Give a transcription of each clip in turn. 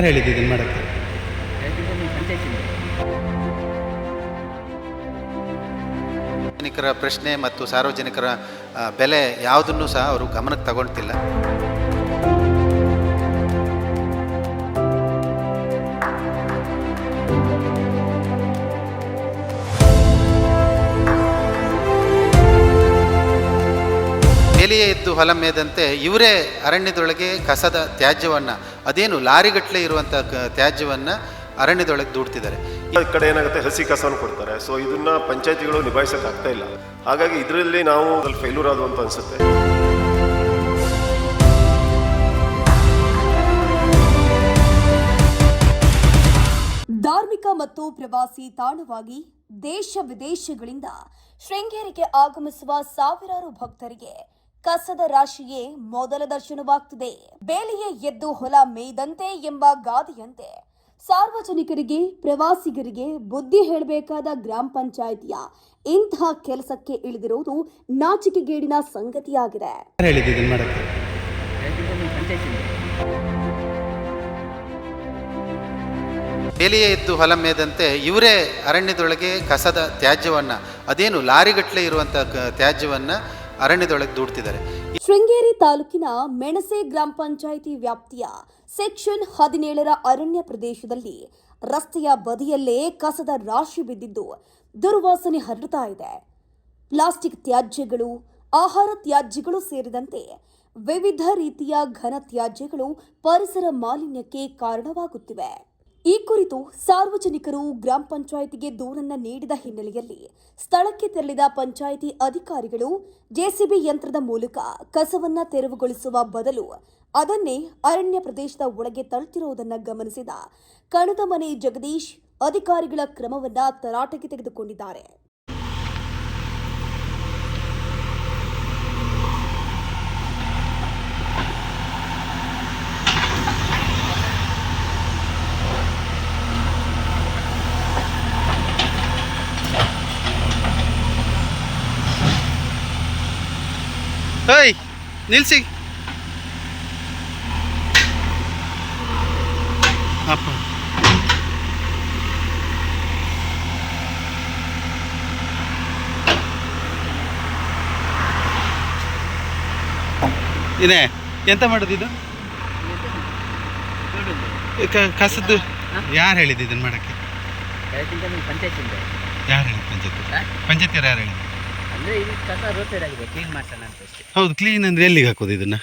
ಹೇಳಿದ್ದು ಇದನ್ನು ಮಾಡೋಕ್ಕೆ. ಸಾರ್ವಜನಿಕರ ಪ್ರಶ್ನೆ ಮತ್ತು ಸಾರ್ವಜನಿಕರ ಬೆಲೆ ಯಾವುದನ್ನು ಸಹ ಅವರು ಗಮನಕ್ಕೆ ತಗೊಳ್ತಿಲ್ಲ. ಬೇಲಿಯೇ ಎದ್ದು ಹೊಲ ಮೇದಂತೆ ಇವರೇ ಅರಣ್ಯದೊಳಗೆ ಕಸದ ತ್ಯಾಜ್ಯವನ್ನು, ಅದೇನು ಲಾರಿಗಟ್ಟಲೆ ಇರುವಂಥ ತ್ಯಾಜ್ಯವನ್ನು ಅರಣ್ಯದೊಳಗೆ ದೂಡ್ತಿದ್ದಾರೆ. ಈ ಕಡೆ ಏನಾಗುತ್ತೆ, ಹಸಿ ಕಸವನ್ನು ಕೊಡ್ತಾರೆ. ಸೊ ಇದನ್ನ ಪಂಚಾಯತಿಗಳು ನಿಭಾಯಿಸಕ್ಕೆ ಆಗ್ತಾ ಇಲ್ಲ. ಹಾಗಾಗಿ ಇದರಲ್ಲಿ ನಾವು ಫೇಲ್ಯೂರ್ ಆದ ಅಂತ ಅನ್ಸುತ್ತೆ. ಧಾರ್ಮಿಕ ಮತ್ತು ಪ್ರವಾಸಿ ತಾಣವಾಗಿ ದೇಶ ವಿದೇಶಗಳಿಂದ ಶೃಂಗೇರಿಗೆ ಆಗಮಿಸುವ ಸಾವಿರಾರು ಭಕ್ತರಿಗೆ ಕಸದ ರಾಶಿಯೇ ಮೊದಲ ದರ್ಶನವಾಗ್ತಿದೆ. ಬೇಲಿಯೇ ಎದ್ದು ಹೊಲ ಮೇಯ್ದಂತೆ ಎಂಬ ಗಾದೆಯಂತೆ ಸಾರ್ವಜನಿಕರಿಗೆ, ಪ್ರವಾಸಿಗರಿಗೆ ಬುದ್ಧಿ ಹೇಳಬೇಕಾದ ಗ್ರಾಮ ಪಂಚಾಯಿತಿಯ ಇಂತಹ ಕೆಲಸಕ್ಕೆ ಇಳಿದಿರುವುದು ನಾಚಿಕೆಗೇಡಿನ ಸಂಗತಿಯಾಗಿದೆ. ಬೇಲಿಯೇ ಎದ್ದು ಹೊಲ ಮೇದಂತೆ ಇವರೇ ಅರಣ್ಯದೊಳಗೆ ಕಸದ ತ್ಯಾಜ್ಯವನ್ನು, ಅದೇನು ಲಾರಿಗಟ್ಟಲೆ ಇರುವಂಥ ತ್ಯಾಜ್ಯವನ್ನು ಅರಣ್ಯದೊಳಗೆ ದೂಡ್ತಿದ್ದಾರೆ. ಶೃಂಗೇರಿ ತಾಲೂಕಿನ ಮೆಣಸೆ ಗ್ರಾಮ ಪಂಚಾಯಿತಿ ವ್ಯಾಪ್ತಿಯ ಸೆಕ್ಷನ್ 17ರ ಅರಣ್ಯ ಪ್ರದೇಶದಲ್ಲಿ ರಸ್ತೆಯ ಬದಿಯಲ್ಲೇ ಕಸದ ರಾಶಿ ಬಿದ್ದಿದ್ದು ದುರ್ವಾಸನೆ ಹರಡ್ತಾ ಇದೆ. ಪ್ಲಾಸ್ಟಿಕ್ ತ್ಯಾಜ್ಯಗಳು, ಆಹಾರ ತ್ಯಾಜ್ಯಗಳು ಸೇರಿದಂತೆ ವಿವಿಧ ರೀತಿಯ ಘನ ತ್ಯಾಜ್ಯಗಳು ಪರಿಸರ ಮಾಲಿನ್ಯಕ್ಕೆ ಕಾರಣವಾಗುತ್ತಿವೆ. ಈ ಕುರಿತು ಸಾರ್ವಜನಿಕರು ಗ್ರಾಮ ಪಂಚಾಯಿತಿಗೆ ದೂರನ್ನ ನೀಡಿದ ಹಿನ್ನೆಲೆಯಲ್ಲಿ ಸ್ಥಳಕ್ಕೆ ತೆರಳಿದ ಪಂಚಾಯಿತಿ ಅಧಿಕಾರಿಗಳು ಜೆಸಿಬಿ ಯಂತ್ರದ ಮೂಲಕ ಕಸವನ್ನ ತೆರವುಗೊಳಿಸುವ ಬದಲು ಅದನ್ನೇ ಅರಣ್ಯ ಪ್ರದೇಶದ ಒಳಗೆ ತಳ್ಳುತ್ತಿರುವುದನ್ನು ಗಮನಿಸಿದ ಕಣದಮನೆ ಜಗದೀಶ್ ಅಧಿಕಾರಿಗಳ ಕ್ರಮವನ್ನ ತರಾಟೆಗೆ ತೆಗೆದುಕೊಂಡಿದ್ದಾರೆ. ಹೇಯ್, ನಿಲ್ಸಿ. ಅಪ್ಪ ಇದೇ ಎಂತ ಮಾಡೋದು ಇದು? ಕಸದ್ದು ಯಾರು ಹೇಳಿದ್ದು ಇದನ್ನು ಮಾಡೋಕ್ಕೆ? ಯಾರು ಹೇಳಿದ್ದು? ಪಂಚಾಯತಿಯರು ಯಾರು ಹೇಳಿದ್ದು? ಹೌದು, ಕ್ಲೀನ್ ಅಂದ್ರೆ ಎಲ್ಲಿಗೆ ಹಾಕೋದು ಇದನ್ನ?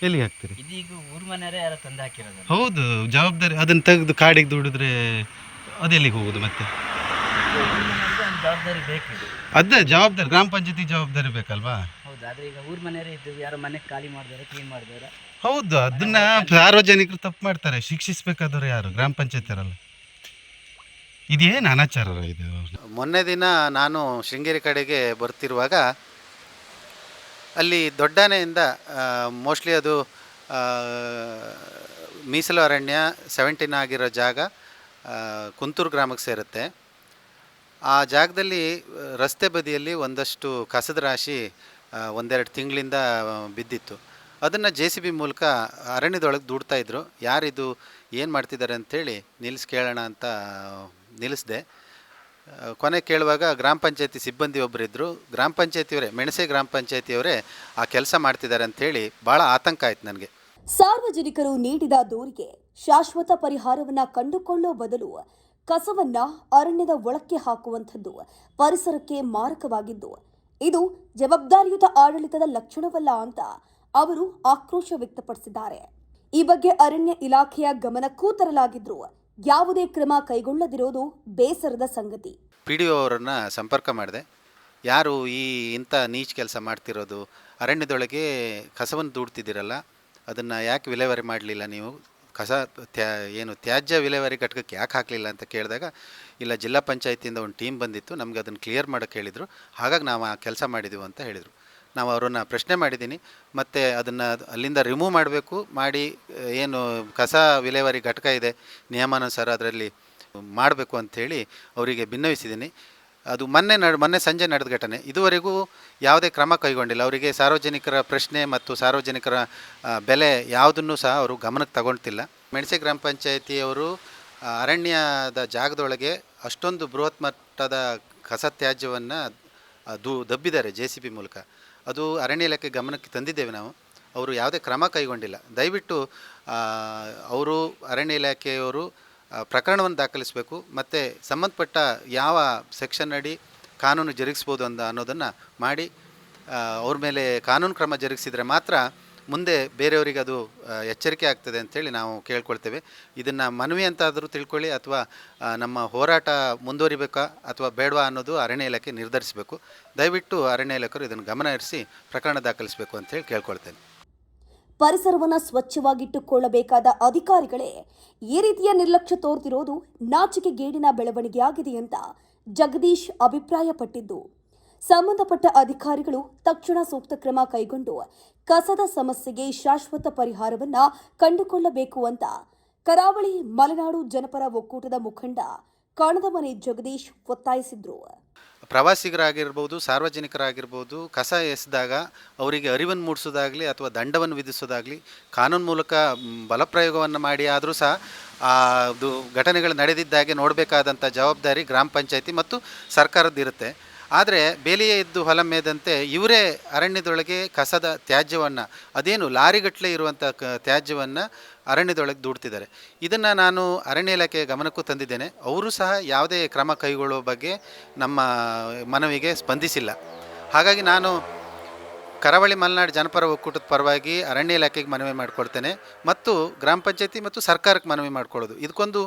ಎಲ್ಲಿಗೆ ಹಾಕ್ತೀರಿ? ಇದೀಗ ಊರ್ ಮನೆಯವರೇ ಯಾರೋ ತಂದು ಹಾಕಿರೋದು. ಹೌದು, ಜವಾಬ್ದಾರಿ. ಅದನ್ನ ತೆಗೆದು ಕಾಡಿಗೆ ದುಡಿದ್ರೆ ಅದೆಲ್ಲಿಗೆ ಹೋಗುದು ಮತ್ತೆ? ಜವಾಬ್ದಾರಿ ಬೇಕು. ಅದೇ ಜವಾಬ್ದಾರಿ, ಗ್ರಾಮ ಪಂಚಾಯತಿ ಜವಾಬ್ದಾರಿ ಬೇಕಲ್ವಾ? ಹೌದು, ಆದ್ರೆ ಈಗ ಊರ್ ಮನೆಯವರೇ ಇದ್ದು ಯಾರೋ ಮನೆ ಖಾಲಿ ಮಾಡಿದಾರೆ, ಕ್ಲೀನ್ ಮಾಡಿದಾರೆ. ಹೌದು, ಅದನ್ನ ಸಾರ್ವಜನಿಕರು ತಪ್ಪು ಮಾಡ್ತಾರೆ. ಶಿಕ್ಷಿಸ್ಬೇಕಾದವ್ರು ಯಾರು? ಗ್ರಾಮ ಪಂಚಾಯತಿಯರಲ್ಲ. ಇದೇನು ಅನಾಚಾರ ಇದು? ಮೊನ್ನೆ ದಿನ ನಾನು ಶೃಂಗೇರಿ ಕಡೆಗೆ ಬರ್ತಿರುವಾಗ ಅಲ್ಲಿ ದೊಡ್ಡಾನೆಯಿಂದ ಮೋಸ್ಟ್ಲಿ ಅದು ಮೀಸಲು ಅರಣ್ಯ 17 ಆಗಿರೋ ಜಾಗ ಕುಂತೂರು ಗ್ರಾಮಕ್ಕೆ ಸೇರುತ್ತೆ. ಆ ಜಾಗದಲ್ಲಿ ರಸ್ತೆ ಬದಿಯಲ್ಲಿ ಒಂದಷ್ಟು ಕಸದ ರಾಶಿ ಒಂದೆರಡು ತಿಂಗಳಿಂದ ಬಿದ್ದಿತ್ತು. ಅದನ್ನು JCB ಮೂಲಕ ಅರಣ್ಯದೊಳಗೆ ದೂಡ್ತಾಯಿದ್ರು. ಯಾರಿದು, ಏನು ಮಾಡ್ತಿದ್ದಾರೆ ಅಂಥೇಳಿ ನಿಲ್ಲಿಸಿ ಕೇಳೋಣ ಅಂತ ನಿಲ್ಲಿಸಿದೆ. ಕೊನೆ ಕೇಳುವಾಗ ಗ್ರಾಮ ಪಂಚಾಯತಿ ಸಿಬ್ಬಂದಿ ಒಬ್ಬರಿದ್ದರು. ಗ್ರಾಮ ಪಂಚಾಯತಿಯವರೇ, ಮೆಣಸೆ ಗ್ರಾಮ ಪಂಚಾಯತಿಯವರೇ ಆ ಕೆಲಸ ಮಾಡ್ತಿದ್ದಾರೆ ಅಂಥೇಳಿ ಭಾಳ ಆತಂಕ ಆಯ್ತು ನನಗೆ. ಸಾರ್ವಜನಿಕರು ನೀಡಿದ ದೂರಿಗೆ ಶಾಶ್ವತ ಪರಿಹಾರವನ್ನ ಕಂಡುಕೊಳ್ಳೋ ಬದಲು ಕಸವನ್ನ ಅರಣ್ಯದ ಒಳಕ್ಕೆ ಹಾಕುವಂಥದ್ದು ಪರಿಸರಕ್ಕೆ ಮಾರಕವಾಗಿದ್ದು ಇದು ಜವಾಬ್ದಾರಿಯುತ ಆಡಳಿತದ ಲಕ್ಷಣವಲ್ಲ ಅಂತ ಅವರು ಆಕ್ರೋಶ ವ್ಯಕ್ತಪಡಿಸಿದ್ದಾರೆ. ಈ ಬಗ್ಗೆ ಅರಣ್ಯ ಇಲಾಖೆಯ ಗಮನಕ್ಕೂ ತರಲಾಗಿದ್ರು ಯಾವುದೇ ಕ್ರಮ ಕೈಗೊಳ್ಳದಿರೋದು ಬೇಸರದ ಸಂಗತಿ. PDO ಅವರನ್ನು ಸಂಪರ್ಕ ಮಾಡಿದೆ. ಯಾರು ಇಂಥ ನೀಚ್ ಕೆಲಸ ಮಾಡ್ತಿರೋದು? ಅರಣ್ಯದೊಳಗೆ ಕಸವನ್ನು ದೂಡ್ತಿದ್ದೀರಲ್ಲ, ಅದನ್ನು ಯಾಕೆ ವಿಲೇವಾರಿ ಮಾಡಲಿಲ್ಲ ನೀವು? ಕಸ ತ್ಯಾಜ್ಯ ವಿಲೇವಾರಿ ಘಟಕಕ್ಕೆ ಯಾಕೆ ಹಾಕಲಿಲ್ಲ ಅಂತ ಕೇಳಿದಾಗ, ಇಲ್ಲ ಜಿಲ್ಲಾ ಪಂಚಾಯತಿಯಿಂದ ಒಂದು ಟೀಮ್ ಬಂದಿತ್ತು, ನಮಗೆ ಅದನ್ನು ಕ್ಲಿಯರ್ ಮಾಡೋಕ್ಕೆ ಹೇಳಿದರು, ಹಾಗಾಗಿ ನಾವು ಆ ಕೆಲಸ ಮಾಡಿದ್ದೀವಿ ಅಂತ ಹೇಳಿದರು. ನಾವು ಅವರನ್ನು ಪ್ರಶ್ನೆ ಮಾಡಿದ್ದೀನಿ. ಮತ್ತು ಅದನ್ನು ಅಲ್ಲಿಂದ ರಿಮೂವ್ ಮಾಡಬೇಕು, ಮಾಡಿ ಏನು ಕಸ ವಿಲೇವಾರಿ ಘಟಕ ಇದೆ ನಿಯಮಾನುಸಾರ ಅದರಲ್ಲಿ ಮಾಡಬೇಕು ಅಂಥೇಳಿ ಅವರಿಗೆ ಭಿನ್ನವಿಸಿದ್ದೀನಿ. ಅದು ಮೊನ್ನೆ ಸಂಜೆ ನಡೆದ ಘಟನೆ. ಇದುವರೆಗೂ ಯಾವುದೇ ಕ್ರಮ ಕೈಗೊಂಡಿಲ್ಲ. ಅವರಿಗೆ ಸಾರ್ವಜನಿಕರ ಪ್ರಶ್ನೆ ಮತ್ತು ಸಾರ್ವಜನಿಕರ ಬೆಲೆ ಯಾವುದನ್ನು ಸಹ ಅವರು ಗಮನಕ್ಕೆ ತಗೊಳ್ತಿಲ್ಲ. ಮೆಣಸೆ ಗ್ರಾಮ ಪಂಚಾಯಿತಿಯವರು ಅರಣ್ಯದ ಜಾಗದೊಳಗೆ ಅಷ್ಟೊಂದು ಬೃಹತ್ ಮಟ್ಟದ ಕಸ ತ್ಯಾಜ್ಯವನ್ನು ದಬ್ಬಿದ್ದಾರೆ JCB ಮೂಲಕ. ಅದು ಅರಣ್ಯ ಇಲಾಖೆ ಗಮನಕ್ಕೆ ತಂದಿದ್ದೇವೆ ನಾವು. ಅವರು ಯಾವುದೇ ಕ್ರಮ ಕೈಗೊಂಡಿಲ್ಲ. ದಯವಿಟ್ಟು ಅವರು ಅರಣ್ಯ ಇಲಾಖೆಯವರು ಪ್ರಕರಣವನ್ನು ದಾಖಲಿಸಬೇಕು ಮತ್ತು ಸಂಬಂಧಪಟ್ಟ ಯಾವ ಸೆಕ್ಷನ್ ಅಡಿ ಕಾನೂನು ಜರುಗಿಸ್ಬೋದು ಅನ್ನೋದನ್ನು ಮಾಡಿ ಅವ್ರ ಮೇಲೆ ಕಾನೂನು ಕ್ರಮ ಜರುಗಿಸಿದರೆ ಮಾತ್ರ ಮುಂದೆ ಬೇರೆಯವರಿಗೆ ಅದು ಎಚ್ಚರಿಕೆ ಆಗ್ತದೆ ಅಂಥೇಳಿ ನಾವು ಕೇಳ್ಕೊಳ್ತೇವೆ. ಇದನ್ನು ಮನವಿ ಅಂತಾದರೂ ತಿಳ್ಕೊಳ್ಳಿ, ಅಥವಾ ನಮ್ಮ ಹೋರಾಟ ಮುಂದುವರಿಬೇಕಾ ಅಥವಾ ಬೇಡವಾ ಅನ್ನೋದು ಅರಣ್ಯ ಇಲಾಖೆ ನಿರ್ಧರಿಸಬೇಕು. ದಯವಿಟ್ಟು ಅರಣ್ಯ ಇಲಾಖೆಯವರು ಇದನ್ನು ಗಮನ ಹರಿಸಿ ಪ್ರಕರಣ ದಾಖಲಿಸಬೇಕು ಅಂತೇಳಿ ಕೇಳ್ಕೊಳ್ತೇನೆ. ಪರಿಸರವನ್ನು ಸ್ವಚ್ಛವಾಗಿಟ್ಟುಕೊಳ್ಳಬೇಕಾದ ಅಧಿಕಾರಿಗಳೇ ಈ ರೀತಿಯ ನಿರ್ಲಕ್ಷ್ಯ ತೋರ್ತಿರೋದು ನಾಚಿಕೆಗೇಡಿನ ಬೆಳವಣಿಗೆಯಾಗಿದೆ ಅಂತ ಜಗದೀಶ್ ಅಭಿಪ್ರಾಯಪಟ್ಟಿದ್ದು, ಸಂಬಂಧಪಟ್ಟ ಅಧಿಕಾರಿಗಳು ತಕ್ಷಣ ಸೂಕ್ತ ಕ್ರಮ ಕೈಗೊಂಡು ಕಸದ ಸಮಸ್ಯೆಗೆ ಶಾಶ್ವತ ಪರಿಹಾರವನ್ನ ಕಂಡುಕೊಳ್ಳಬೇಕು ಅಂತ ಕರಾವಳಿ ಮಲೆನಾಡು ಜನಪರ ಒಕ್ಕೂಟದ ಮುಖಂಡ ಕಣದಮನೆ ಜಗದೀಶ್ ಒತ್ತಾಯಿಸಿದ್ರು. ಪ್ರವಾಸಿಗರಾಗಿರ್ಬೋದು, ಸಾರ್ವಜನಿಕರಾಗಿರ್ಬೋದು, ಕಸ ಎಸೆದಾಗ ಅವರಿಗೆ ಅರಿವನ್ನು ಮೂಡಿಸೋದಾಗಲಿ ಅಥವಾ ದಂಡವನ್ನು ವಿಧಿಸೋದಾಗಲಿ, ಕಾನೂನು ಮೂಲಕ ಬಲಪ್ರಯೋಗವನ್ನು ಮಾಡಿ ಆದರೂ ಸಹ ಅದು ಘಟನೆಗಳು ನಡೆದಿದ್ದಾಗೆ ನೋಡಬೇಕಾದಂಥ ಜವಾಬ್ದಾರಿ ಗ್ರಾಮ ಪಂಚಾಯತಿ ಮತ್ತು ಸರ್ಕಾರದ್ದಿರುತ್ತೆ. ಆದರೆ ಬೇಲಿಯೇ ಇದ್ದು ಹೊಲ ಮೇದಂತೆ ಇವರೇ ಅರಣ್ಯದೊಳಗೆ ಕಸದ ತ್ಯಾಜ್ಯವನ್ನು, ಅದೇನು ಲಾರಿಗಟ್ಟಲೆ ಇರುವಂಥ ತ್ಯಾಜ್ಯವನ್ನು ಅರಣ್ಯದೊಳಗೆ ದೂಡ್ತಿದ್ದಾರೆ. ಇದನ್ನು ನಾನು ಅರಣ್ಯ ಇಲಾಖೆಯ ಗಮನಕ್ಕೂ ತಂದಿದ್ದೇನೆ. ಅವರು ಸಹ ಯಾವುದೇ ಕ್ರಮ ಕೈಗೊಳ್ಳುವ ಬಗ್ಗೆ ನಮ್ಮ ಮನವಿಗೆ ಸ್ಪಂದಿಸಿಲ್ಲ. ಹಾಗಾಗಿ ನಾನು ಕರಾವಳಿ ಮಲೆನಾಡು ಜನಪರ ಒಕ್ಕೂಟದ ಪರವಾಗಿ ಅರಣ್ಯ ಇಲಾಖೆಗೆ ಮನವಿ ಮಾಡಿಕೊಡ್ತೇನೆ ಮತ್ತು ಗ್ರಾಮ ಪಂಚಾಯತಿ ಮತ್ತು ಸರ್ಕಾರಕ್ಕೆ ಮನವಿ ಮಾಡಿಕೊಳ್ಳೋದು, ಇದಕ್ಕೊಂದು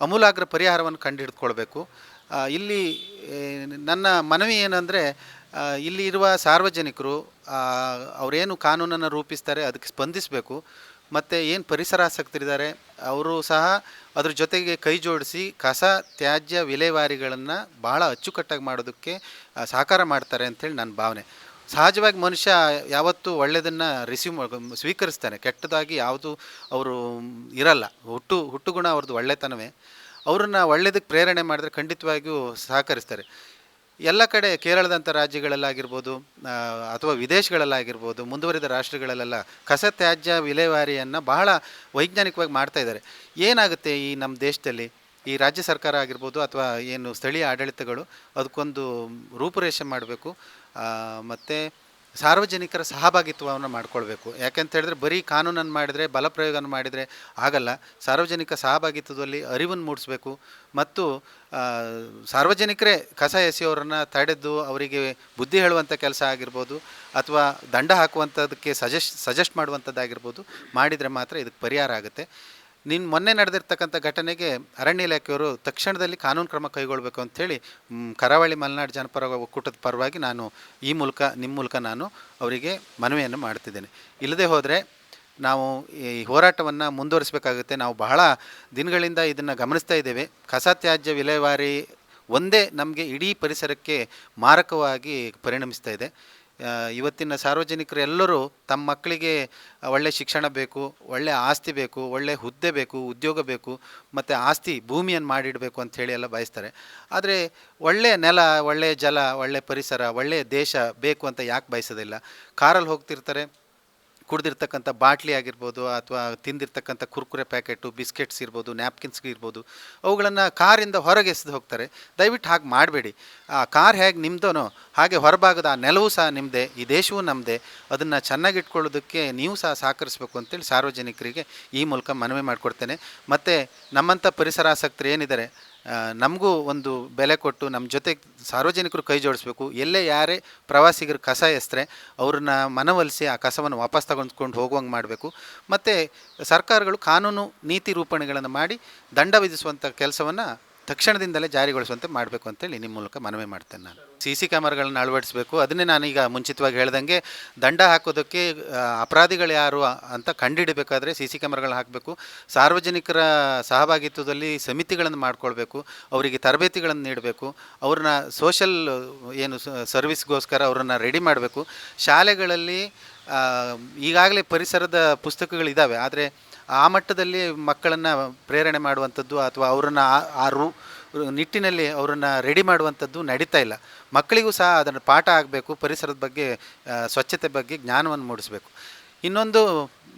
ಅಮೂಲಾಗ್ರ ಪರಿಹಾರವನ್ನು ಕಂಡುಹಿಡಿದುಕೊಳ್ಬೇಕು. ಇಲ್ಲಿ ನನ್ನ ಮನವಿ ಏನಂದರೆ, ಇಲ್ಲಿ ಇರುವ ಸಾರ್ವಜನಿಕರು ಅವರೇನು ಕಾನೂನನ್ನು ರೂಪಿಸ್ತಾರೆ ಅದಕ್ಕೆ ಸ್ಪಂದಿಸಬೇಕು. ಮತ್ತು ಏನು ಪರಿಸರಾಸಕ್ತರಿದ್ದಾರೆ ಅವರು ಸಹ ಅದ್ರ ಜೊತೆಗೆ ಕೈ ಜೋಡಿಸಿ ಕಸ ತ್ಯಾಜ್ಯ ವಿಲೇವಾರಿಗಳನ್ನು ಭಾಳ ಅಚ್ಚುಕಟ್ಟಾಗಿ ಮಾಡೋದಕ್ಕೆ ಸಹಕಾರ ಮಾಡ್ತಾರೆ ಅಂಥೇಳಿ ನನ್ನ ಭಾವನೆ. ಸಹಜವಾಗಿ ಮನುಷ್ಯ ಯಾವತ್ತೂ ಒಳ್ಳೆಯದನ್ನು ಸ್ವೀಕರಿಸ್ತಾನೆ, ಕೆಟ್ಟದಾಗಿ ಯಾವುದು ಅವರು ಇರಲ್ಲ. ಹುಟ್ಟು ಗುಣ ಅವ್ರದ್ದು ಒಳ್ಳೆತನವೇ. ಅವರನ್ನು ಒಳ್ಳೆಯದಕ್ಕೆ ಪ್ರೇರಣೆ ಮಾಡಿದ್ರೆ ಖಂಡಿತವಾಗಿಯೂ ಸಹಕರಿಸ್ತಾರೆ. ಎಲ್ಲ ಕಡೆ ಕೇರಳದಂಥ ರಾಜ್ಯಗಳಲ್ಲಾಗಿರ್ಬೋದು ಅಥವಾ ವಿದೇಶಗಳಲ್ಲಾಗಿರ್ಬೋದು, ಮುಂದುವರಿದ ರಾಷ್ಟ್ರಗಳಲ್ಲೆಲ್ಲ ಕಸ ತ್ಯಾಜ್ಯ ವಿಲೇವಾರಿಯನ್ನು ಬಹಳ ವೈಜ್ಞಾನಿಕವಾಗಿ ಮಾಡ್ತಾಯಿದ್ದಾರೆ. ಏನಾಗುತ್ತೆ ಈ ನಮ್ಮ ದೇಶದಲ್ಲಿ ಈ ರಾಜ್ಯ ಸರ್ಕಾರ ಆಗಿರ್ಬೋದು ಅಥವಾ ಏನು ಸ್ಥಳೀಯ ಆಡಳಿತಗಳು ಅದಕ್ಕೊಂದು ರೂಪುರೇಷೆ ಮಾಡಬೇಕು ಮತ್ತು ಸಾರ್ವಜನಿಕರ ಸಹಭಾಗಿತ್ವವನ್ನು ಮಾಡ್ಕೊಳ್ಬೇಕು. ಯಾಕೆಂತ ಹೇಳಿದ್ರೆ ಬರೀ ಕಾನೂನನ್ನು ಮಾಡಿದರೆ, ಬಲಪ್ರಯೋಗವನ್ನು ಮಾಡಿದರೆ ಆಗಲ್ಲ. ಸಾರ್ವಜನಿಕ ಸಹಭಾಗಿತ್ವದಲ್ಲಿ ಅರಿವನ್ನು ಮೂಡಿಸ್ಬೇಕು ಮತ್ತು ಸಾರ್ವಜನಿಕರೇ ಕಸ ಎಸೆಯೋರನ್ನು ತಡೆದು ಅವರಿಗೆ ಬುದ್ಧಿ ಹೇಳುವಂಥ ಕೆಲಸ ಆಗಿರ್ಬೋದು ಅಥವಾ ದಂಡ ಹಾಕುವಂಥದ್ದಕ್ಕೆ ಸಜೆಸ್ಟ್ ಮಾಡುವಂಥದ್ದಾಗಿರ್ಬೋದು ಮಾಡಿದರೆ ಮಾತ್ರ ಇದಕ್ಕೆ ಪರಿಹಾರ ಆಗುತ್ತೆ. ಮೊನ್ನೆ ನಡೆದಿರ್ತಕ್ಕಂಥ ಘಟನೆಗೆ ಅರಣ್ಯ ಇಲಾಖೆಯವರು ತಕ್ಷಣದಲ್ಲಿ ಕಾನೂನು ಕ್ರಮ ಕೈಗೊಳ್ಳಬೇಕು ಅಂಥೇಳಿ ಕರಾವಳಿ ಮಲೆನಾಡು ಜನಪರ ಒಕ್ಕೂಟದ ಪರವಾಗಿ ನಾನು ನಿಮ್ಮ ಮೂಲಕ ನಾನು ಅವರಿಗೆ ಮನವಿಯನ್ನು ಮಾಡ್ತಿದ್ದೇನೆ. ಇಲ್ಲದೆ ಹೋದರೆ ನಾವು ಈ ಹೋರಾಟವನ್ನು ಮುಂದುವರಿಸಬೇಕಾಗುತ್ತೆ. ನಾವು ಬಹಳ ದಿನಗಳಿಂದ ಇದನ್ನು ಗಮನಿಸ್ತಾ ಇದ್ದೇವೆ. ಕಸ ತ್ಯಾಜ್ಯ ವಿಲೇವಾರಿ ಒಂದೇ ನಮಗೆ ಇಡೀ ಪರಿಸರಕ್ಕೆ ಮಾರಕವಾಗಿ ಪರಿಣಮಿಸ್ತಾ ಇದೆ. ಇವತ್ತಿನ ಸಾರ್ವಜನಿಕರು ಎಲ್ಲರೂ ತಮ್ಮ ಮಕ್ಕಳಿಗೆ ಒಳ್ಳೆಯ ಶಿಕ್ಷಣ ಬೇಕು, ಒಳ್ಳೆಯ ಆಸ್ತಿ ಬೇಕು, ಒಳ್ಳೆಯ ಹುದ್ದೆ ಬೇಕು, ಉದ್ಯೋಗ ಬೇಕು ಮತ್ತು ಆಸ್ತಿ ಭೂಮಿಯನ್ನು ಮಾಡಿಡಬೇಕು ಅಂಥೇಳಿ ಎಲ್ಲ ಬಯಸ್ತಾರೆ. ಆದರೆ ಒಳ್ಳೆಯ ನೆಲ, ಒಳ್ಳೆಯ ಜಲ, ಒಳ್ಳೆಯ ಪರಿಸರ, ಒಳ್ಳೆಯ ದೇಶ ಬೇಕು ಅಂತ ಯಾಕೆ ಬಯಸೋದಿಲ್ಲ? ಕಾರಲ್ಲಿ ಹೋಗ್ತಿರ್ತಾರೆ, ಕುಡಿದಿರ್ತಕ್ಕಂಥ ಬಾಟ್ಲಿ ಆಗಿರ್ಬೋದು ಅಥವಾ ತಿಂದಿರ್ತಕ್ಕಂಥ ಕುರ್ಕುರೆ ಪ್ಯಾಕೆಟು, ಬಿಸ್ಕೆಟ್ಸ್ ಇರ್ಬೋದು, ನ್ಯಾಪ್ಕಿನ್ಸ್ ಇರ್ಬೋದು, ಅವುಗಳನ್ನು ಕಾರಿಂದ ಹೊರಗೆ ಎಸೆದು ಹೋಗ್ತಾರೆ. ದಯವಿಟ್ಟು ಹಾಗೆ ಮಾಡಬೇಡಿ. ಆ ಕಾರ್ ಹೇಗೆ ನಿಮ್ಮದೋ ಹಾಗೆ ಹೊರಭಾಗದ ಆ ನೆಲವೂ ಸಹ ನಿಮ್ಮದೇ, ಈ ದೇಶವೂ ನಮ್ಮದೇ. ಅದನ್ನು ಚೆನ್ನಾಗಿಟ್ಕೊಳ್ಳೋದಕ್ಕೆ ನೀವು ಸಹ ಸಹಕರಿಸಬೇಕು ಅಂತೇಳಿ ಸಾರ್ವಜನಿಕರಿಗೆ ಈ ಮೂಲಕ ಮನವಿ ಮಾಡಿಕೊಡ್ತೇನೆ. ಮತ್ತು ನಮ್ಮಂಥ ಪರಿಸರಾಸಕ್ತರು ಏನಿದ್ದಾರೆ ನಮಗೂ ಒಂದು ಬೆಲೆ ಕೊಟ್ಟು ನಮ್ಮ ಜೊತೆ ಸಾರ್ವಜನಿಕರು ಕೈ ಜೋಡಿಸ್ಬೇಕು. ಎಲ್ಲೇ ಯಾರೇ ಪ್ರವಾಸಿಗರು ಕಸ ಎಸೆದ್ರೆ ಅವ್ರನ್ನ ಮನವೊಲಿಸಿ ಆ ಕಸವನ್ನು ವಾಪಸ್ ತಗೊಂಡ್ಕೊಂಡು ಹೋಗುವಂಗೆ ಮಾಡಬೇಕು. ಮತ್ತು ಸರ್ಕಾರಗಳು ಕಾನೂನು ನೀತಿ ರೂಪಣೆಗಳನ್ನು ಮಾಡಿ ದಂಡ ವಿಧಿಸುವಂಥ ಕೆಲಸವನ್ನು ತಕ್ಷಣದಿಂದಲೇ ಜಾರಿಗೊಳಿಸುವಂತೆ ಮಾಡಬೇಕು ಅಂತೇಳಿ ನಿಮ್ಮ ಮೂಲಕ ಮನವಿ ಮಾಡ್ತೇನೆ. ನಾನು CC ಕ್ಯಾಮರಾಗಳನ್ನ ಅಳವಡಿಸಬೇಕು. ಅದನ್ನೇ ನಾನೀಗ ಮುಂಚಿತವಾಗಿ ಹೇಳ್ದಂಗೆ ದಂಡ ಹಾಕೋದಕ್ಕೆ ಅಪರಾಧಿಗಳು ಯಾರು ಅಂತ ಕಂಡುಹಿಡಬೇಕಾದ್ರೆ CC ಕ್ಯಾಮರಾಗಳನ್ನ ಹಾಕಬೇಕು. ಸಾರ್ವಜನಿಕರ ಸಹಭಾಗಿತ್ವದಲ್ಲಿ ಸಮಿತಿಗಳನ್ನು ಮಾಡ್ಕೊಳ್ಬೇಕು, ಅವರಿಗೆ ತರಬೇತಿಗಳನ್ನು ನೀಡಬೇಕು, ಅವ್ರನ್ನ ಸೋಷಲ್ ಏನು ಸರ್ವಿಸ್ಗೋಸ್ಕರ ಅವರನ್ನು ರೆಡಿ ಮಾಡಬೇಕು. ಶಾಲೆಗಳಲ್ಲಿ ಈಗಾಗಲೇ ಪರಿಸರದ ಪುಸ್ತಕಗಳಿದ್ದಾವೆ, ಆದರೆ ಆ ಮಟ್ಟದಲ್ಲಿ ಮಕ್ಕಳನ್ನು ಪ್ರೇರಣೆ ಮಾಡುವಂಥದ್ದು ಅಥವಾ ಅವರನ್ನು ಆ ನಿಟ್ಟಿನಲ್ಲಿ ಅವರನ್ನು ರೆಡಿ ಮಾಡುವಂಥದ್ದು ನಡೀತಾ ಇಲ್ಲ. ಮಕ್ಕಳಿಗೂ ಸಹ ಅದನ್ನು ಪಾಠ ಆಗಬೇಕು, ಪರಿಸರದ ಬಗ್ಗೆ ಸ್ವಚ್ಛತೆ ಬಗ್ಗೆ ಜ್ಞಾನವನ್ನು ಮೂಡಿಸಬೇಕು. ಇನ್ನೊಂದು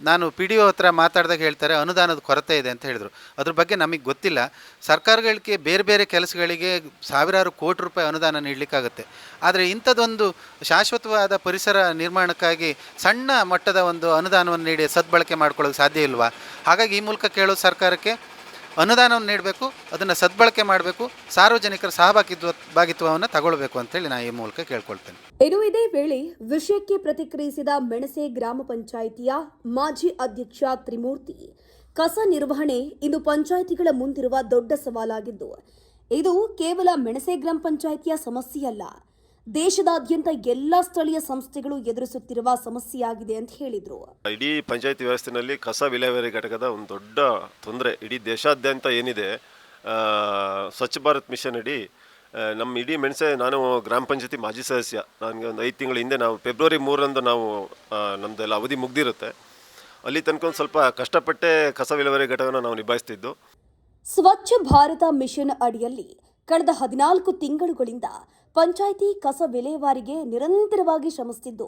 ನಾನು PDO ಹತ್ರ ಮಾತಾಡಿದಾಗ ಹೇಳ್ತಾರೆ ಅನುದಾನದ ಕೊರತೆ ಇದೆ ಅಂತ ಹೇಳಿದರು. ಅದ್ರ ಬಗ್ಗೆ ನಮಗೆ ಗೊತ್ತಿಲ್ಲ. ಸರ್ಕಾರಗಳಿಗೆ ಬೇರೆ ಬೇರೆ ಕೆಲಸಗಳಿಗೆ ಸಾವಿರಾರು ಕೋಟಿ ರೂಪಾಯಿ ಅನುದಾನ ನೀಡಲಿಕ್ಕಾಗುತ್ತೆ. ಆದರೆ ಇಂಥದ್ದೊಂದು ಶಾಶ್ವತವಾದ ಪರಿಸರ ನಿರ್ಮಾಣಕ್ಕಾಗಿ ಸಣ್ಣ ಮಟ್ಟದ ಒಂದು ಅನುದಾನವನ್ನು ನೀಡಿ ಸದ್ಬಳಕೆ ಮಾಡ್ಕೊಳ್ಳೋಕೆ ಸಾಧ್ಯ ಇಲ್ವಾ? ಹಾಗಾಗಿ ಈ ಮೂಲಕ ಕೇಳೋದು ಸರ್ಕಾರಕ್ಕೆ ಅನುದಾನವನ್ನು ನೀಡಬೇಕು, ಅದನ್ನು ಸದ್ಬಳಕೆ ಮಾಡಬೇಕು, ಸಾರ್ವಜನಿಕರ ಭಾಗಿತ್ವವನ್ನು ತಗೊಳ್ಬೇಕು ಅಂತೇಳಿ ನಾನು ಈ ಮೂಲಕ ಕೇಳ್ಕೊಳ್ತೇನೆ. ಇನ್ನು ಇದೇ ವೇಳೆ ವಿಷಯಕ್ಕೆ ಪ್ರತಿಕ್ರಿಯಿಸಿದ ಮೆಣಸೆ ಗ್ರಾಮ ಪಂಚಾಯಿತಿಯ ಮಾಜಿ ಅಧ್ಯಕ್ಷ ತ್ರಿಮೂರ್ತಿ, ಕಸ ನಿರ್ವಹಣೆ ಇಂದು ಪಂಚಾಯಿತಿಗಳ ಮುಂದಿರುವ ದೊಡ್ಡ ಸವಾಲಾಗಿದ್ದು, ಇದು ಕೇವಲ ಮೆಣಸೆ ಗ್ರಾಮ ಪಂಚಾಯಿತಿಯ ಸಮಸ್ಯೆಯಲ್ಲ, ದೇಶದಾದ್ಯಂತ ಎಲ್ಲ ಸ್ಥಳೀಯ ಸಂಸ್ಥೆಗಳು ಎದುರಿಸುತ್ತಿರುವ ಸಮಸ್ಯೆಯಾಗಿದೆ ಅಂತ ಹೇಳಿದರು. ಇಡೀ ಪಂಚಾಯತಿ ವ್ಯವಸ್ಥೆಯಲ್ಲಿ ಕಸ ವಿಲೇವಾರಿ ಘಟಕದ ಒಂದು ದೊಡ್ಡ ತೊಂದರೆ ಇಡೀ ದೇಶಾದ್ಯಂತ ಏನಿದೆ. ಸ್ವಚ್ಛ ಭಾರತ್ ಮಿಷನ್ ಅಡಿ ನಮ್ಮ ಇಡೀ ಮೆಣಸೆ, ನಾನು ಗ್ರಾಮ ಪಂಚಾಯತಿ ಮಾಜಿ ಸದಸ್ಯ. ನನಗೆ ಒಂದು 5 ತಿಂಗಳ ಹಿಂದೆ ನಾವು ಫೆಬ್ರವರಿ 3ರಂದು ನಾವು ನಮ್ಮದೆಲ್ಲ ಅವಧಿ ಮುಗ್ದಿರುತ್ತೆ. ಅಲ್ಲಿ ತನಕ ಒಂದು ಸ್ವಲ್ಪ ಕಷ್ಟಪಟ್ಟೆ ಕಸ ವಿಲೇವಾರಿ ಘಟಕನ ನಾವು ನಿಭಾಯಿಸ್ತಿದ್ದು. ಸ್ವಚ್ಛ ಭಾರತ ಮಿಷನ್ ಅಡಿಯಲ್ಲಿ ಕಳೆದ 14 ತಿಂಗಳುಗಳಿಂದ ಪಂಚಾಯಿತಿ ಕಸ ವಿಲೇವಾರಿಗೆ ನಿರಂತರವಾಗಿ ಶ್ರಮಿಸುತ್ತಿದ್ದು,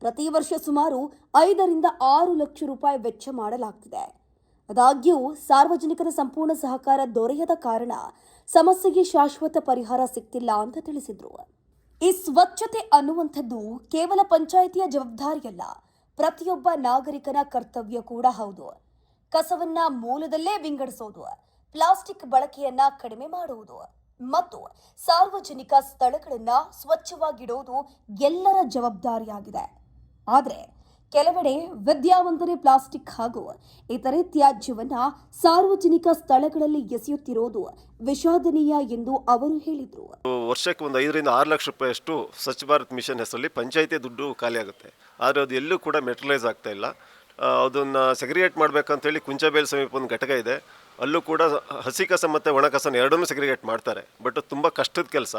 ಪ್ರತಿ ವರ್ಷ ಸುಮಾರು 5ರಿಂದ 6 ಲಕ್ಷ ರೂಪಾಯಿ ವೆಚ್ಚ ಮಾಡಲಾಗ್ತಿದೆ. ಆದಾಗ್ಯೂ ಸಾರ್ವಜನಿಕರ ಸಂಪೂರ್ಣ ಸಹಕಾರ ದೊರೆಯದ ಕಾರಣ ಸಮಸ್ಯೆಗೆ ಶಾಶ್ವತ ಪರಿಹಾರ ಸಿಗ್ತಿಲ್ಲ ಅಂತ ತಿಳಿಸಿದ್ರು. ಈ ಸ್ವಚ್ಛತೆ ಅನ್ನುವಂಥದ್ದು ಕೇವಲ ಪಂಚಾಯಿತಿಯ ಜವಾಬ್ದಾರಿಯಲ್ಲ, ಪ್ರತಿಯೊಬ್ಬ ನಾಗರಿಕನ ಕರ್ತವ್ಯ ಕೂಡ ಹೌದು. ಕಸವನ್ನ ಮೂಲದಲ್ಲೇ ವಿಂಗಡಿಸೋದು, ಪ್ಲಾಸ್ಟಿಕ್ ಬಳಕೆಯನ್ನ ಕಡಿಮೆ ಮಾಡುವುದು ಮತ್ತು ಸಾರ್ವಜನಿಕ ಸ್ಥಳಗಳನ್ನ ಸ್ವಚ್ಛವಾಗಿಡೋದು ಎಲ್ಲರ ಜವಾಬ್ದಾರಿಯಾಗಿದೆ. ಆದರೆ ಕೆಲವೆಡೆ ವಿದ್ಯಾವಂತರೇ ಪ್ಲಾಸ್ಟಿಕ್ ಹಾಗೂ ಇತರೆ ತ್ಯಾಜ್ಯವನ್ನ ಸಾರ್ವಜನಿಕ ಸ್ಥಳಗಳಲ್ಲಿ ಎಸೆಯುತ್ತಿರೋದು ವಿಷಾದನೀಯ ಎಂದು ಅವರು ಹೇಳಿದರು. ವರ್ಷಕ್ಕೆ ಒಂದು 5ರಿಂದ 6 ಲಕ್ಷ ರೂಪಾಯಿಯಷ್ಟು ಸ್ವಚ್ಛ ಭಾರತ್ ಮಿಷನ್ ಹೆಸರಲ್ಲಿ ಪಂಚಾಯಿತಿ ದುಡ್ಡು ಖಾಲಿ ಆಗುತ್ತೆ. ಆದರೆ ಅದು ಎಲ್ಲೂ ಕೂಡ ಮೆಟರಲೈಸ್ ಆಗ್ತಾ ಇಲ್ಲ. ಅದನ್ನು ಸೆಗ್ರಿಗೇಟ್ ಮಾಡಬೇಕಂತೇಳಿ ಕುಂಚಬೇಲ್ ಸಮೀಪ ಒಂದು ಘಟಕ ಇದೆ. ಅಲ್ಲೂ ಕೂಡ ಹಸಿ ಕಸ ಮತ್ತು ಒಣ ಕಸನ ಎರಡನ್ನೂ ಸೆಗ್ರಿಗೇಟ್ ಮಾಡ್ತಾರೆ. ಬಟ್ ತುಂಬ ಕಷ್ಟದ ಕೆಲಸ.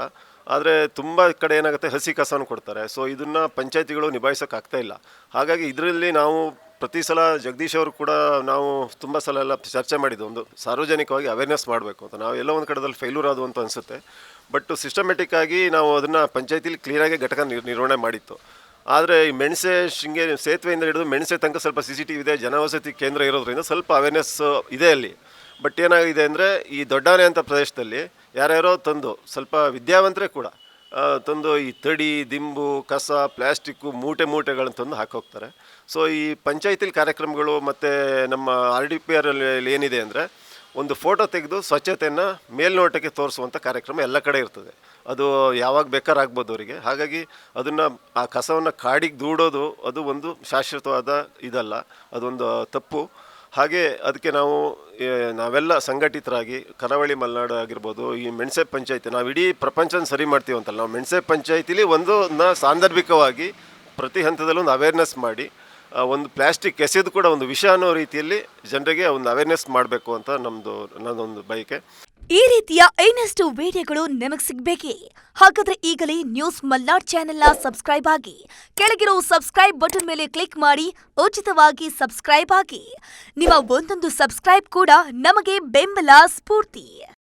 ಆದರೆ ತುಂಬ ಕಡೆ ಏನಾಗುತ್ತೆ, ಹಸಿ ಕಸನ ಕೊಡ್ತಾರೆ. ಸೊ ಇದನ್ನು ಪಂಚಾಯತಿಗಳು ನಿಭಾಯಿಸೋಕ್ಕಾಗ್ತಾ ಇಲ್ಲ. ಹಾಗಾಗಿ ಇದರಲ್ಲಿ ನಾವು ಪ್ರತಿ ಸಲ ಜಗದೀಶ್ ಅವರು ಕೂಡ ನಾವು ತುಂಬ ಸಲ ಎಲ್ಲ ಚರ್ಚೆ ಮಾಡಿದ್ದು, ಒಂದು ಸಾರ್ವಜನಿಕವಾಗಿ ಅವೇರ್ನೆಸ್ ಮಾಡಬೇಕು ಅಂತ. ನಾವು ಎಲ್ಲ ಒಂದು ಕಡೆದಲ್ಲಿ ಫೇಲ್ಯೂರ್ ಆದವು ಅಂತ ಅನಿಸುತ್ತೆ. ಬಟ್ ಸಿಸ್ಟಮೆಟಿಕ್ ಆಗಿ ನಾವು ಅದನ್ನು ಪಂಚಾಯತಿಲಿ ಕ್ಲೀನಾಗಿ ಘಟಕ ನಿರ್ವಹಣೆ ಮಾಡಿತ್ತು. ಆದರೆ ಈ ಮೆಣಸೆ ಶೃಂಗೇರಿ ಸೇತುವೆಯಿಂದ ಹಿಡಿದು ಮೆಣಸೆ ತನಕ ಸ್ವಲ್ಪ CCTV ಇದೆ, ಜನವಸತಿ ಕೇಂದ್ರ ಇರೋದ್ರಿಂದ ಸ್ವಲ್ಪ ಅವೇರ್ನೆಸ್ ಇದೆ ಅಲ್ಲಿ. ಬಟ್ ಏನಾಗಿದೆ ಅಂದರೆ, ಈ ದೊಡ್ಡಾನೆ ಅಂತ ಪ್ರದೇಶದಲ್ಲಿ ಯಾರ್ಯಾರೋ ತಂದು, ಸ್ವಲ್ಪ ವಿದ್ಯಾವಂತರೇ ಕೂಡ ತಂದು ಈ ತಡಿ, ದಿಂಬು, ಕಸ, ಪ್ಲ್ಯಾಸ್ಟಿಕ್ಕು ಮೂಟೆಗಳನ್ನು ತಂದು ಹಾಕೋಗ್ತಾರೆ. ಸೊ ಈ ಪಂಚಾಯತಿಲಿ ಕಾರ್ಯಕ್ರಮಗಳು ಮತ್ತು ನಮ್ಮ RDPR ಅಲ್ಲಿ ಏನಿದೆ ಅಂದರೆ, ಒಂದು ಫೋಟೋ ತೆಗೆದು ಸ್ವಚ್ಛತೆಯನ್ನು ಮೇಲ್ನೋಟಕ್ಕೆ ತೋರಿಸುವಂಥ ಕಾರ್ಯಕ್ರಮ ಎಲ್ಲ ಕಡೆ ಇರ್ತದೆ. ಅದು ಯಾವಾಗ ಬೇಕಾದ್ರೆ ಆಗ್ಬೋದು ಅವರಿಗೆ. ಹಾಗಾಗಿ ಅದನ್ನು, ಆ ಕಸವನ್ನು ಕಾಡಿಗೆ ದೂಡೋದು ಅದು ಒಂದು ಶಾಶ್ವತವಾದ ಇದಲ್ಲ, ಅದೊಂದು ತಪ್ಪು. ಹಾಗೆ ಅದಕ್ಕೆ ನಾವೆಲ್ಲ ಸಂಘಟಿತರಾಗಿ ಕರಾವಳಿ ಮಲೆನಾಡು ಆಗಿರ್ಬೋದು, ಈ ಮೆಣಸೆ ಪಂಚಾಯತಿ, ನಾವು ಇಡೀ ಪ್ರಪಂಚನ ಸರಿ ಮಾಡ್ತೀವಿ ಅಂತಲ್ಲ, ನಾವು ಮೆಣಸೆ ಪಂಚಾಯತಿಲಿ ಒಂದನ್ನ ಸಾಂದರ್ಭಿಕವಾಗಿ ಪ್ರತಿ ಹಂತದಲ್ಲೂ ಒಂದು ಅವೇರ್ನೆಸ್ ಮಾಡಿ, ಒಂದು ಪ್ಲಾಸ್ಟಿಕ್ ಎಸೆದು ಕೂಡ ಒಂದು ವಿಷ ಅನ್ನೋ ರೀತಿಯಲ್ಲಿ ಜನರಿಗೆ ಒಂದು ಅವೇರ್ನೆಸ್ ಮಾಡಬೇಕು ಅಂತ ನನ್ನೊಂದು ಬಯಕೆ. ಈ ರೀತಿಯ ಇನ್ನಷ್ಟು ವಿಡಿಯೋಗಳು ನಿಮಗೆ ಸಿಗಬೇಕೇ? ಹಾಗಾದ್ರೆ ಈಗಲೇ ನ್ಯೂಸ್ ಮಲ್ನಾಡ್ ಚಾನೆಲ್ನ ಸಬ್ಸ್ಕ್ರೈಬ್ ಆಗಿ, ಕೆಳಗಿರೋ ಸಬ್ಸ್ಕ್ರೈಬ್ ಬಟನ್ ಮೇಲೆ ಕ್ಲಿಕ್ ಮಾಡಿ ಉಚಿತವಾಗಿ ಸಬ್ಸ್ಕ್ರೈಬ್ ಆಗಿ. ನಿಮ್ಮ ಒಂದೊಂದು ಸಬ್ಸ್ಕ್ರೈಬ್ ಕೂಡ ನಮಗೆ ಬೆಂಬಲ, ಸ್ಫೂರ್ತಿ.